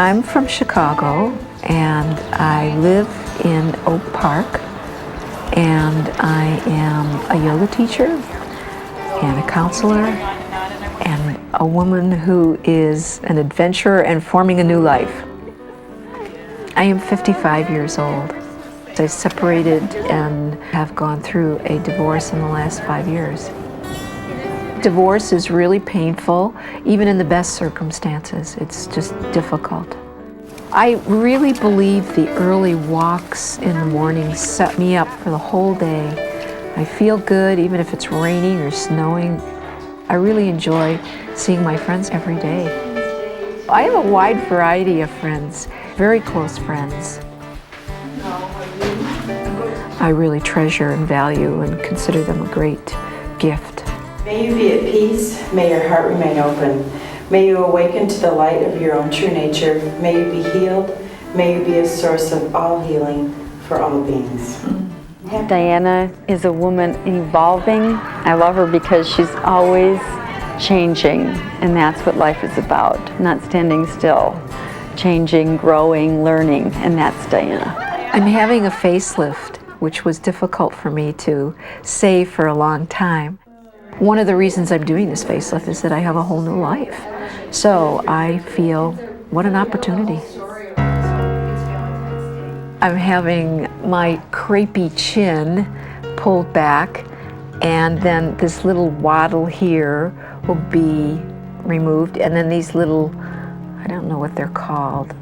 I'm from Chicago, and I live in Oak Park, and I am a yoga teacher and a counselor and a woman who is an adventurer and forming a new life. I am 55 years old. I separated and have gone through a divorce in the last 5 years. Divorce is really painful, even in the best circumstances. It's just difficult. I really believe the early walks in the morning set me up for the whole day. I feel good, even if it's raining or snowing. I really enjoy seeing my friends every day. I have a wide variety of friends, very close friends. I really treasure and value and consider them a great gift. May you be at peace. May your heart remain open. May you awaken to the light of your own true nature. May you be healed. May you be a source of all healing for all beings. Diana is a woman evolving. I love her because she's always changing, and that's what life is about, not standing still. Changing, growing, learning, and that's Diana. I'm having a facelift, which was difficult for me to say for a long time. One of the reasons I'm doing this facelift is that I have a whole new life. So I feel, what an opportunity. I'm having my crepey chin pulled back, and then this little waddle here will be removed, and then these little, I don't know what they're called,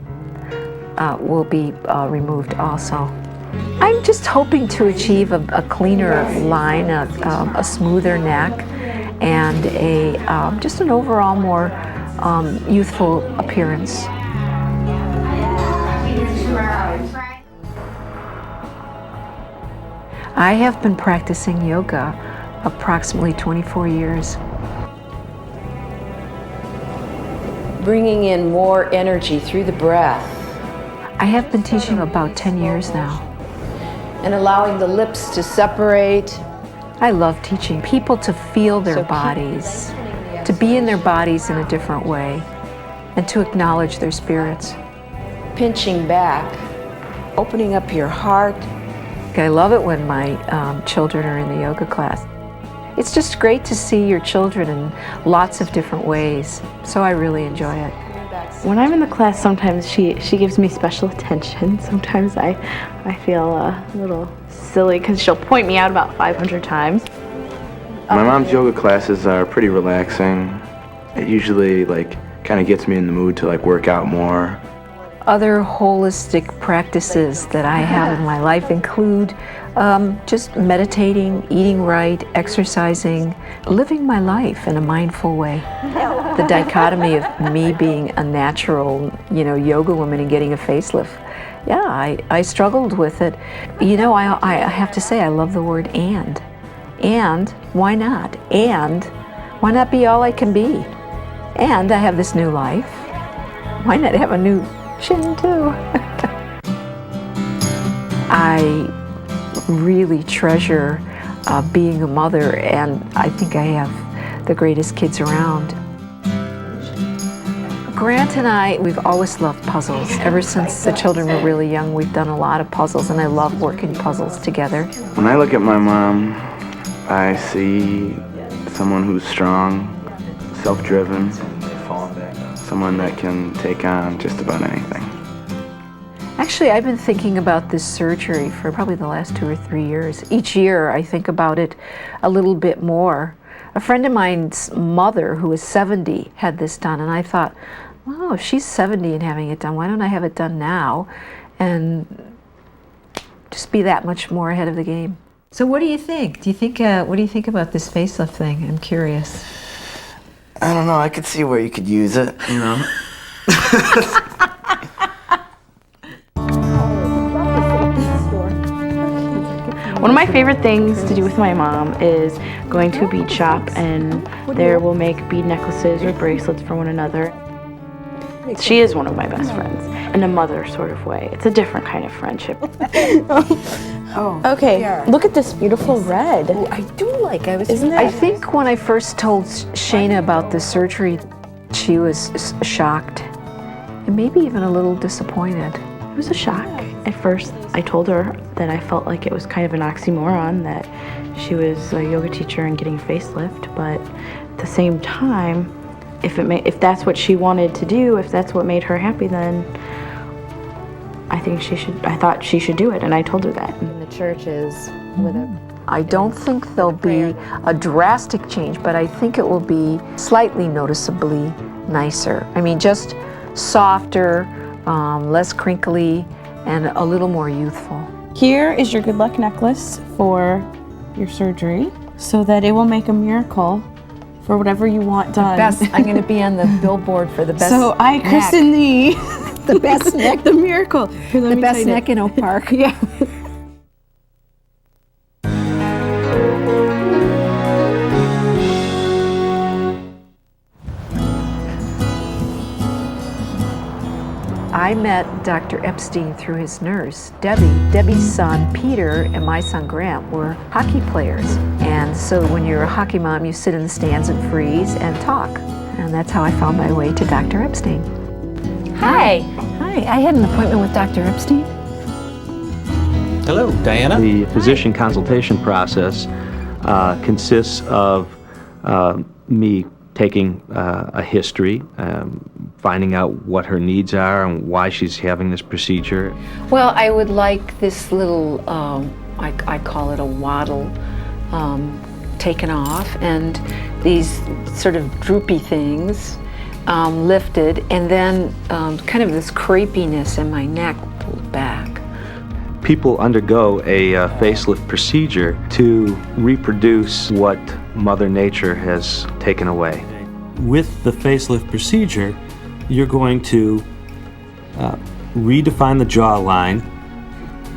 will be removed also. I'm just hoping to achieve a cleaner line, a smoother neck, and just an overall more youthful appearance. I have been practicing yoga approximately 24 years. Bringing in more energy through the breath. I have been teaching about 10 years now. And allowing the lips to separate. I love teaching people to feel their bodies, to be in their bodies in a different way, and to acknowledge their spirits. Pinching back, opening up your heart. I love it when my children are in the yoga class. It's just great to see your children in lots of different ways, so I really enjoy it. When I'm in the class, sometimes she gives me special attention. Sometimes I feel a little silly because she'll point me out about 500 times. My mom's yoga classes are pretty relaxing. It usually kind of gets me in the mood to work out more. Other holistic practices that I have in my life include just meditating, eating right, exercising, living my life in a mindful way. The dichotomy of me being a natural, yoga woman and getting a facelift. Yeah, I struggled with it. I have to say I love the word and. And why not? And why not be all I can be? And I have this new life. Why not have a new chin too? I really treasure being a mother, and I think I have the greatest kids around. Grant and I, we've always loved puzzles. Ever since the children were really young, we've done a lot of puzzles, and I love working puzzles together. When I look at my mom, I see someone who's strong, self-driven, someone that can take on just about anything. Actually, I've been thinking about this surgery for probably the last 2 or 3 years. Each year, I think about it a little bit more. A friend of mine's mother, who is 70, had this done, and I thought, wow, if she's 70 and having it done, why don't I have it done now and just be that much more ahead of the game? So what do you think? What do you think about this facelift thing? I'm curious. I don't know, I could see where you could use it, One of my favorite things to do with my mom is going to a bead shop, and there we'll make bead necklaces or bracelets for one another. She is one of my best friends, in a mother sort of way. It's a different kind of friendship. Okay, look at this beautiful red. Oh, I do like. Isn't it? I think when I first told Shayna about the surgery, she was shocked, and maybe even a little disappointed. It was a shock. At first, I told her that I felt like it was kind of an oxymoron that she was a yoga teacher and getting a facelift, but at the same time, if that's what she wanted to do, if that's what made her happy, then I thought she should do it, and I told her that. In the churches with a I don't think there'll be a drastic change, but I think it will be slightly noticeably nicer. I mean, just softer, less crinkly, and a little more youthful. Here is your good luck necklace for your surgery, so that it will make a miracle for whatever you want done. I'm going to be on the billboard for the best. So I christen thee the best neck, the miracle. Here, let the me best sign it. neck in Oak Park. Yeah. I met Dr. Epstein through his nurse, Debbie. Debbie's son, Peter, and my son, Grant, were hockey players. And so when you're a hockey mom, you sit in the stands and freeze and talk. And that's how I found my way to Dr. Epstein. Hi. Hi, I had an appointment with Dr. Epstein. Hello, Diana. The physician consultation process consists of me taking a history, finding out what her needs are and why she's having this procedure. Well, I would like this little, I call it a waddle, taken off, and these sort of droopy things lifted, and then kind of this crepiness in my neck pulled back. People undergo a facelift procedure to reproduce what Mother Nature has taken away. With the facelift procedure, you're going to redefine the jawline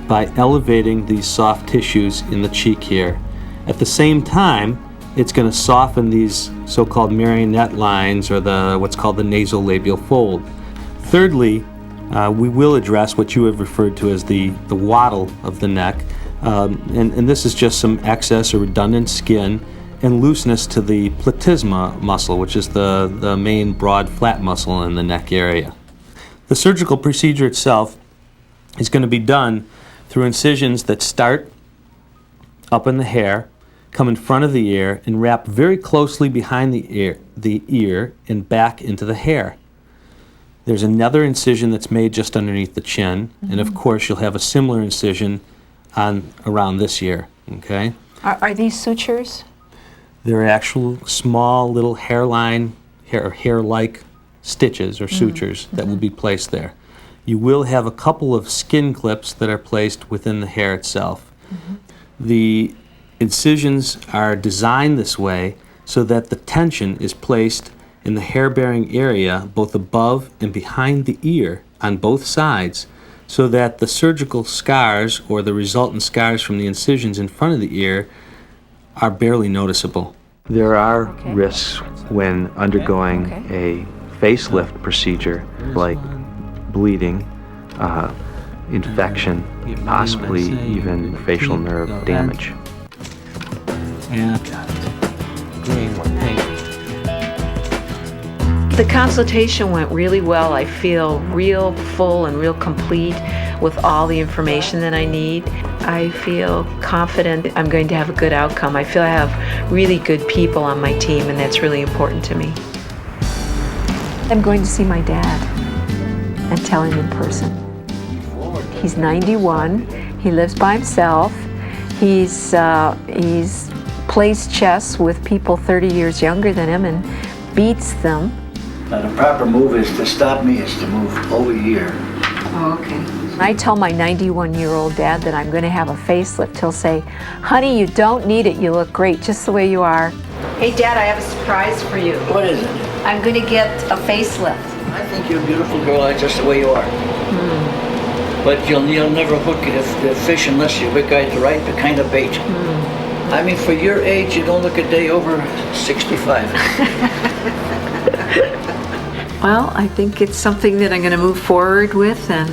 by elevating these soft tissues in the cheek here. At the same time, it's going to soften these so-called marionette lines, or what's called the nasolabial fold. Thirdly, we will address what you have referred to as the waddle of the neck, and this is just some excess or redundant skin and looseness to the platysma muscle, which is the main broad flat muscle in the neck area. The surgical procedure itself is going to be done through incisions that start up in the hair, come in front of the ear, and wrap very closely behind the ear and back into the hair. There's another incision that's made just underneath the chin, and of course you'll have a similar incision around this ear. Okay? Are these sutures? They're actual small little hair-like stitches or sutures that will be placed there. You will have a couple of skin clips that are placed within the hair itself. The incisions are designed this way so that the tension is placed in the hair-bearing area both above and behind the ear on both sides, so that the surgical scars or the resultant scars from the incisions in front of the ear are barely noticeable. There are risks when undergoing a facelift procedure, like bleeding, infection, possibly even facial nerve damage. Green one, pink. The consultation went really well. I feel real full and real complete with all the information that I need. I feel confident I'm going to have a good outcome. I feel I have really good people on my team, and that's really important to me. I'm going to see my dad and tell him in person. He's 91. He lives by himself. He's plays chess with people 30 years younger than him and beats them. Now, the proper move is to stop me, is to move over here. Oh, okay. I tell my 91-year-old dad that I'm going to have a facelift. He'll say, "Honey, you don't need it. You look great just the way you are." Hey, Dad, I have a surprise for you. What is it? I'm going to get a facelift. I think you're a beautiful girl, just the way you are. But you'll never hook the fish unless you hook out the right kind of bait. I mean, for your age, you don't look a day over 65. Well, I think it's something that I'm going to move forward with, and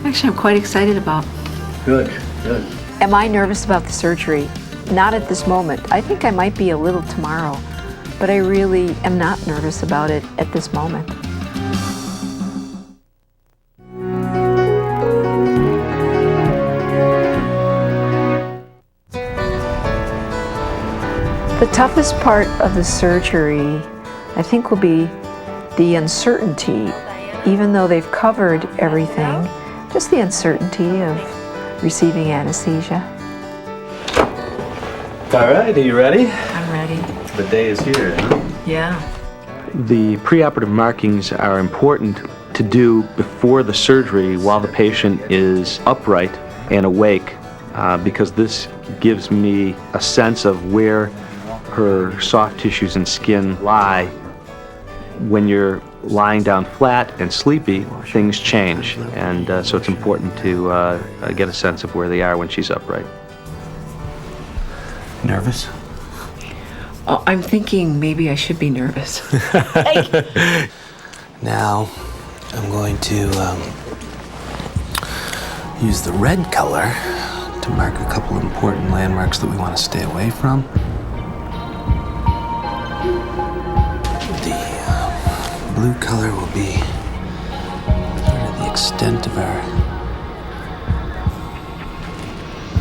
actually I'm quite excited about. Good, good. Am I nervous about the surgery? Not at this moment. I think I might be a little tomorrow, but I really am not nervous about it at this moment. The toughest part of the surgery, I think, will be the uncertainty. Even though they've covered everything, just the uncertainty of receiving anesthesia. All right, are you ready? I'm ready. The day is here, huh? Yeah. The preoperative markings are important to do before the surgery while the patient is upright and awake, because this gives me a sense of where her soft tissues and skin lie. When you're lying down flat and sleepy, things change, and so it's important to get a sense of where they are when she's upright. Nervous? Oh, I'm thinking maybe I should be nervous. Now, I'm going to use the red color to mark a couple of important landmarks that we want to stay away from. The blue color will be sort of the extent of our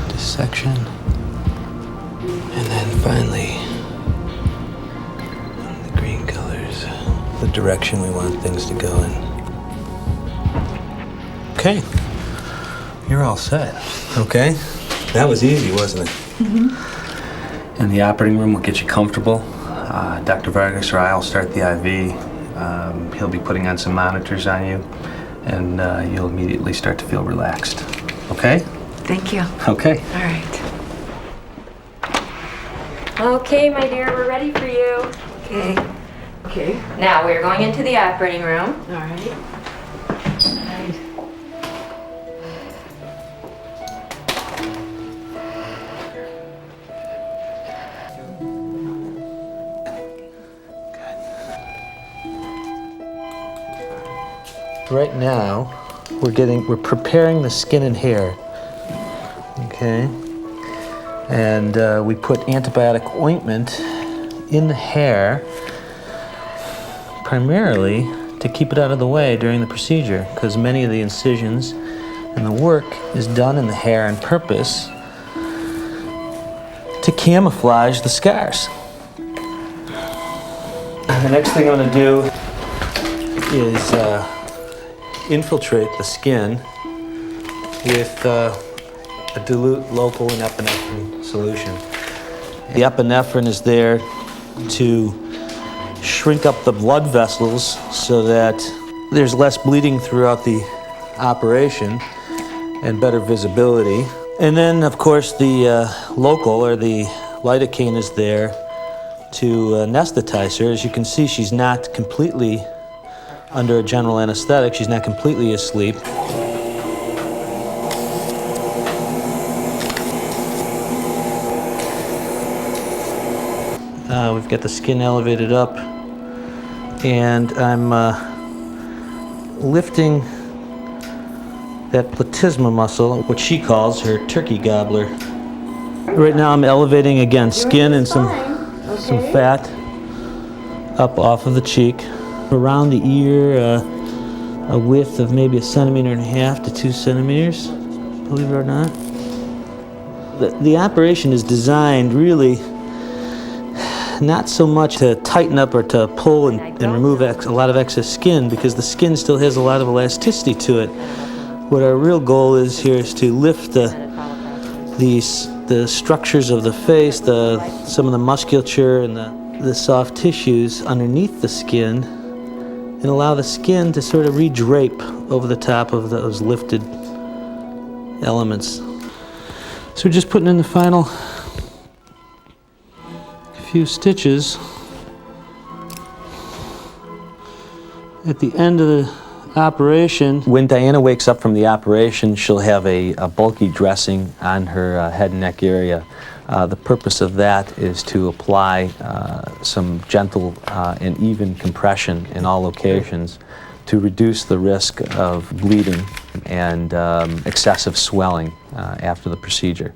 dissection. And then finally, the green colors, the direction we want things to go in. Okay, you're all set. Okay, that was easy, wasn't it? Mm-hmm. In the operating room, we'll get you comfortable. Dr. Vargas or I will start the IV. He'll be putting on some monitors on you, and you'll immediately start to feel relaxed. Okay? Thank you. Okay. All right. Okay, my dear, we're ready for you. Okay. Okay. Now we're going into the operating room. All right. Right now, we're preparing the skin and hair. Okay. And we put antibiotic ointment in the hair primarily to keep it out of the way during the procedure, because many of the incisions and the work is done in the hair on purpose to camouflage the scars. The next thing I'm going to do is infiltrate the skin with a dilute local and epinephrine solution. The epinephrine is there to shrink up the blood vessels so that there's less bleeding throughout the operation and better visibility. And then, of course, the local or the lidocaine is there to anesthetize her. As you can see, she's not completely under a general anesthetic. She's not completely asleep. We've got the skin elevated up, and I'm lifting that platysma muscle, what she calls her turkey gobbler. Right now I'm elevating again skin and some fat up off of the cheek. Around the ear, a width of maybe 1.5 to 2 centimeters, believe it or not. The operation is designed really not so much to tighten up or to pull and remove a lot of excess skin, because the skin still has a lot of elasticity to it. What our real goal is here is to lift the structures of the face, some of the musculature and the soft tissues underneath the skin, and allow the skin to sort of re-drape over the top of those lifted elements. So we're just putting in the final few stitches. At the end of the operation, when Diana wakes up from the operation, she'll have a bulky dressing on her head and neck area. The purpose of that is to apply some gentle and even compression in all locations to reduce the risk of bleeding and excessive swelling after the procedure.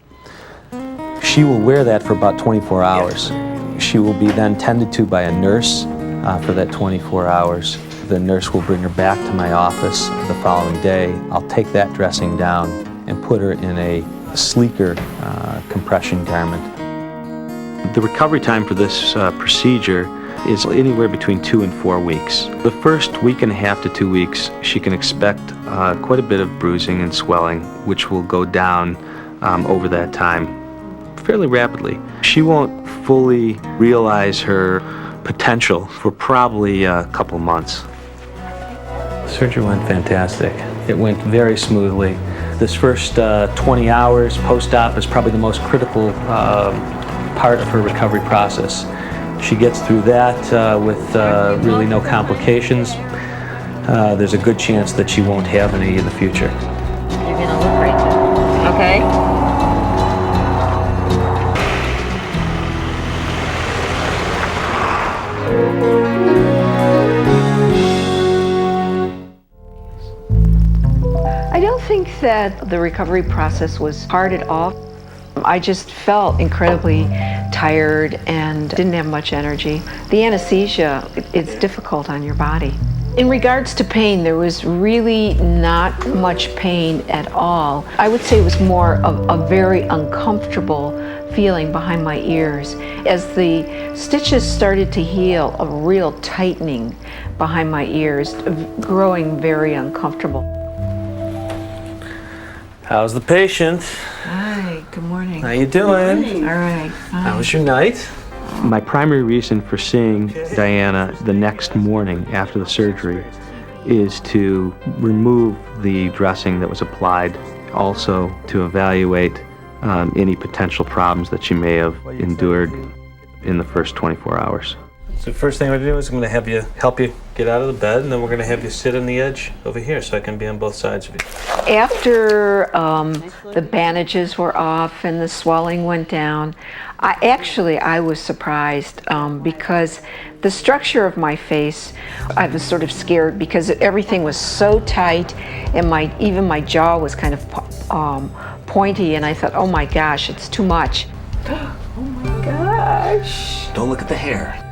She will wear that for about 24 hours. She will be then tended to by a nurse for that 24 hours. The nurse will bring her back to my office the following day. I'll take that dressing down and put her in a sleeker compression garment. The recovery time for this procedure is anywhere between 2 and 4 weeks. The first week and a half to 2 weeks, she can expect quite a bit of bruising and swelling, which will go down over that time fairly rapidly. She won't fully realize her potential for probably a couple months. Surgery went fantastic. It went very smoothly. This first 20 hours post-op is probably the most critical part of her recovery process. She gets through that with really no complications. There's a good chance that she won't have any in the future. You're gonna look right there. Okay? I don't think that the recovery process was hard at all. I just felt incredibly tired and didn't have much energy. The anesthesia, it's difficult on your body. In regards to pain, there was really not much pain at all. I would say it was more of a very uncomfortable feeling behind my ears. As the stitches started to heal, a real tightening behind my ears, growing very uncomfortable. How's the patient? Hi, good morning. How you doing? All right. How was your night? My primary reason for seeing Diana the next morning after the surgery is to remove the dressing that was applied, also to evaluate any potential problems that she may have endured in the first 24 hours. So first thing we're going to do is I'm going to help you get out of the bed, and then we're going to have you sit on the edge over here so I can be on both sides of you. After the bandages were off and the swelling went down, I was surprised because the structure of my face, I was sort of scared because everything was so tight and even my jaw was kind of pointy, and I thought, oh my gosh, it's too much. Oh my gosh. Don't look at the hair.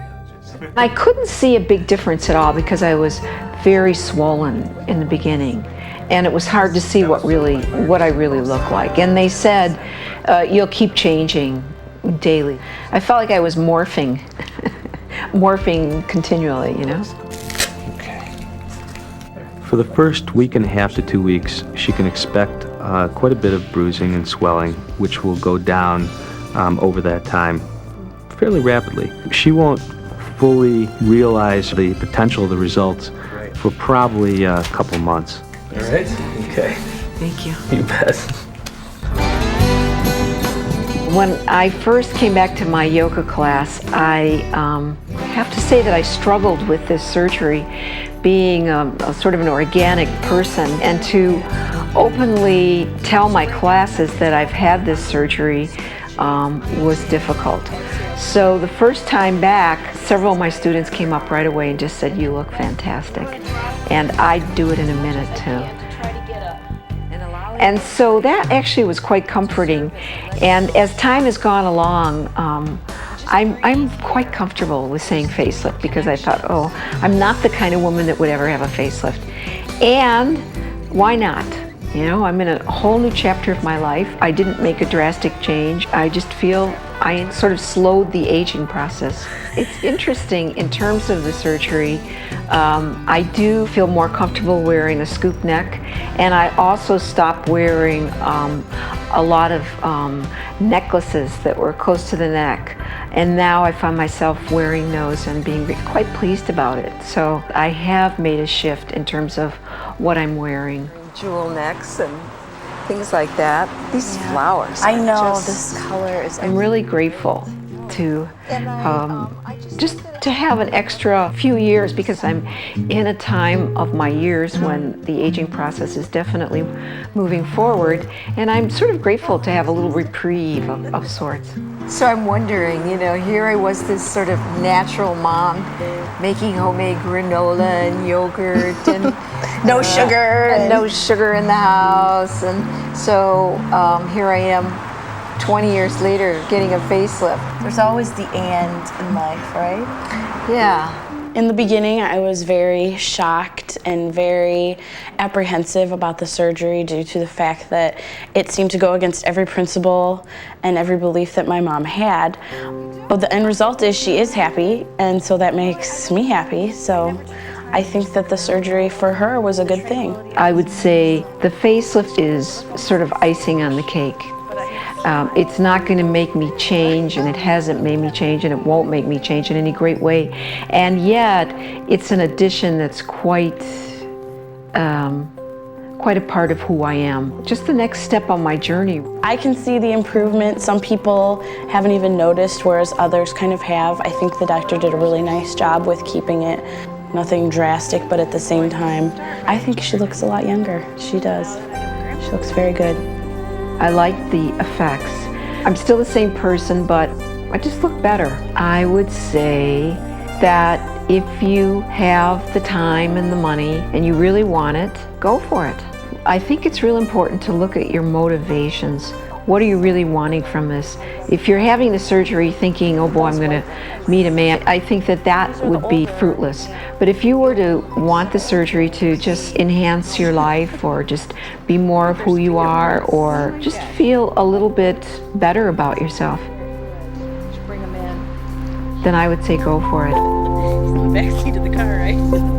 I couldn't see a big difference at all because I was very swollen in the beginning, and it was hard to see what I really look like. And they said, you'll keep changing daily. I felt like I was morphing, morphing continually, you know? Okay. For the first week and a half to 2 weeks, she can expect quite a bit of bruising and swelling, which will go down over that time fairly rapidly. She won't fully realize the potential of the results for probably a couple months. All right? Okay. Thank you. You bet. When I first came back to my yoga class, I have to say that I struggled with this surgery, being a sort of an organic person, and to openly tell my classes that I've had this surgery was difficult. So the first time back, several of my students came up right away and just said, you look fantastic. And I'd do it in a minute too. And so that actually was quite comforting. And as time has gone along, I'm quite comfortable with saying facelift because I thought, oh, I'm not the kind of woman that would ever have a facelift. And why not? You know, I'm in a whole new chapter of my life. I didn't make a drastic change. I just feel I sort of slowed the aging process. It's interesting in terms of the surgery. I do feel more comfortable wearing a scoop neck, and I also stopped wearing a lot of necklaces that were close to the neck. And now I find myself wearing those and being quite pleased about it. So I have made a shift in terms of what I'm wearing. Jewel necks and things like that. These flowers. I know, this color is... I'm really grateful to just to have an extra few years because I'm in a time of my years when the aging process is definitely moving forward, and I'm sort of grateful to have a little reprieve of sorts. So I'm wondering, you know, here I was, this sort of natural mom making homemade granola and yogurt and no sugar. And no sugar in the house. And so here I am 20 years later getting a facelift. There's always the and in life, right? Yeah. In the beginning, I was very shocked and very apprehensive about the surgery due to the fact that it seemed to go against every principle and every belief that my mom had. But the end result is she is happy, and so that makes me happy. So I think that the surgery for her was a good thing. I would say the facelift is sort of icing on the cake. It's not going to make me change, and it hasn't made me change, and it won't make me change in any great way. And yet, it's an addition that's quite a part of who I am. Just the next step on my journey. I can see the improvement. Some people haven't even noticed, whereas others kind of have. I think the doctor did a really nice job with keeping it nothing drastic, but at the same time, I think she looks a lot younger. She does. She looks very good. I like the effects. I'm still the same person, but I just look better. I would say that if you have the time and the money and you really want it, go for it. I think it's real important to look at your motivations. What are you really wanting from this? If you're having the surgery thinking, oh boy, I'm going to meet a man, I think that that would be fruitless. But if you were to want the surgery to just enhance your life or just be more of who you are or just feel a little bit better about yourself, then I would say go for it. He's in the back seat of the car, right?